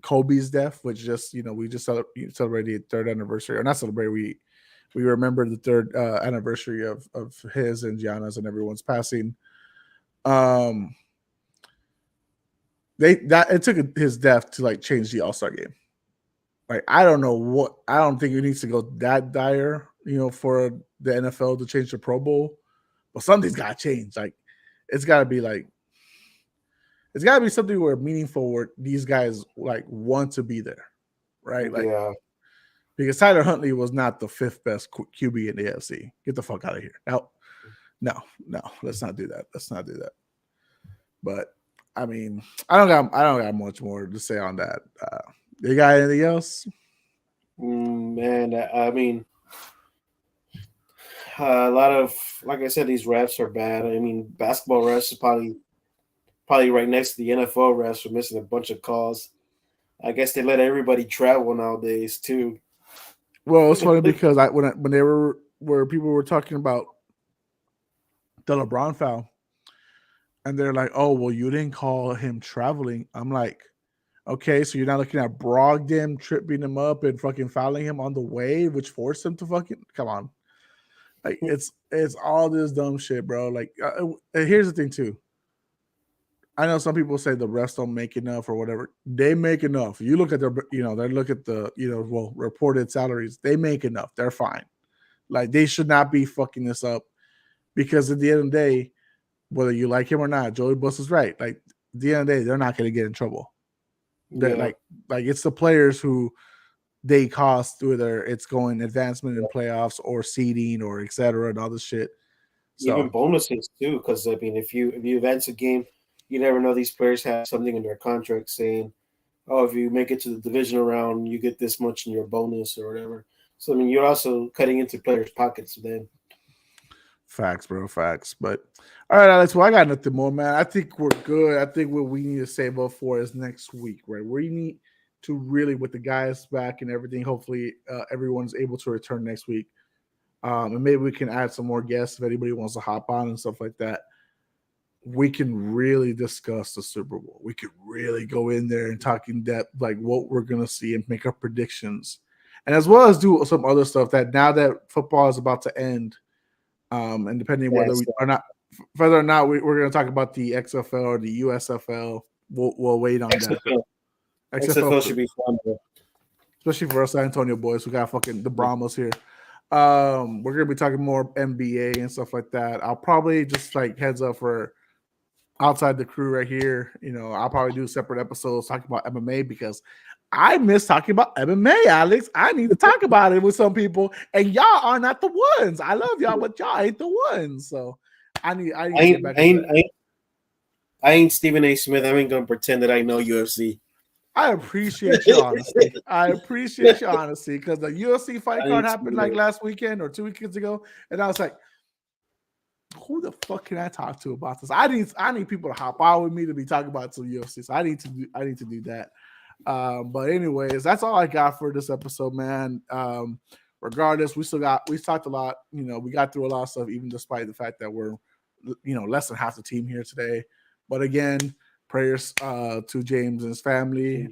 Kobe's death, which just we just celebrated the third anniversary, or not celebrate. We remember the third anniversary of his and Gianna's and everyone's passing. It took his death to like change the All-Star game. Like I don't think it needs to go that dire, for the NFL to change the Pro Bowl, but something's got to change. Like it's got to be something where meaningful, where these guys like want to be there, right? Like, because Tyler Huntley was not the 5th best QB in the AFC. Get the fuck out of here. No, let's not do that. But I mean, I don't got much more to say on that. You got anything else? Man, I mean, a lot of, like I said, these refs are bad. I mean, basketball refs is probably right next to the NFL refs for missing a bunch of calls. I guess they let everybody travel nowadays too. Well, it's funny because when they were where people were talking about the LeBron foul, and they're like, "Oh, well, you didn't call him traveling." I'm like, okay, so you're not looking at Brogdon tripping him up and fucking fouling him on the way, which forced him to fucking come on. Like it's all this dumb shit, bro. Like here's the thing too. I know some people say the refs don't make enough or whatever. They make enough. You look at their, they look at the, reported salaries. They make enough. They're fine. Like they should not be fucking this up because at the end of the day, whether you like him or not, Joey Buss is right. Like at the end of the day, they're not going to get in trouble. That like it's the players who they cost, whether it's going advancement in playoffs or seeding or et cetera and all this shit. So even bonuses too, because I mean, if you advance a game, you never know. These players have something in their contract saying, "Oh, if you make it to the divisional round, you get this much in your bonus or whatever." So I mean, you're also cutting into players' pockets then. facts, bro, facts. But all right, Alex. Well, I got nothing more, man. I think we're good. I think what we need to save up for is next week, right? We need to really, with the guys back and everything. Hopefully, everyone's able to return next week. And maybe we can add some more guests if anybody wants to hop on and stuff like that. We can really discuss the Super Bowl. We could really go in there and talk in depth, like what we're gonna see and make our predictions, and as well as do some other stuff. That now that football is about to end, and depending whether we are not, whether or not we're gonna talk about the XFL or the USFL, we'll wait on that. XFL should be fun, bro. Especially for us San Antonio boys. We got fucking the Brahmas here. We're gonna be talking more NBA and stuff like that. I'll probably just like heads up for outside the crew right here. I'll probably do separate episodes talking about MMA because I miss talking about MMA, Alex. I need to talk about it with some people, and y'all are not the ones. I love y'all, but y'all ain't the ones. So I need to get back. I ain't Stephen A. Smith. I ain't gonna pretend that I know UFC. I appreciate your honesty. Because the UFC fight card happened like last weekend or 2 weekends ago, and I was like, "Who the fuck can I talk to about this?" I need people to hop out with me to be talking about some UFC. So I need to do that. But anyways, that's all I got for this episode, man. Regardless, we talked a lot. We got through a lot of stuff, even despite the fact that we're less than half the team here today. But again, prayers to James and his family.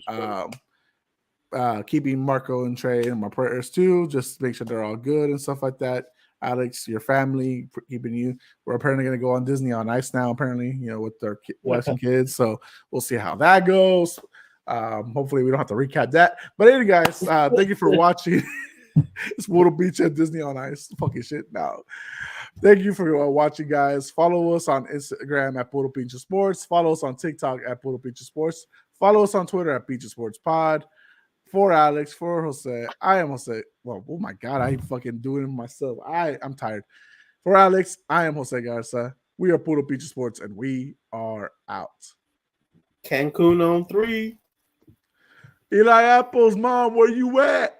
Keeping Marco and Trey in my prayers too. Just make sure they're all good and stuff like that. Alex, your family, keeping you. We're apparently going to go on Disney on Ice now, apparently, with their wives and kids. So we'll see how that goes. Hopefully we don't have to recap that. But anyway, guys, thank you for watching. It's Puro Beach at Disney on Ice. Fucking shit now. Thank you for watching, guys. Follow us on Instagram at Puro Pinche Sports. Follow us on TikTok at Puro Pinche Sports. Follow us on Twitter at Pinche Sports Pod. For Alex, for Jose, I am Jose. Well, oh my God, I ain't fucking doing it myself. I'm tired. For Alex, I am Jose Garza. We are Puro Pinche Sports, and we are out. Cancun on 3. Eli Apple's mom, where you at?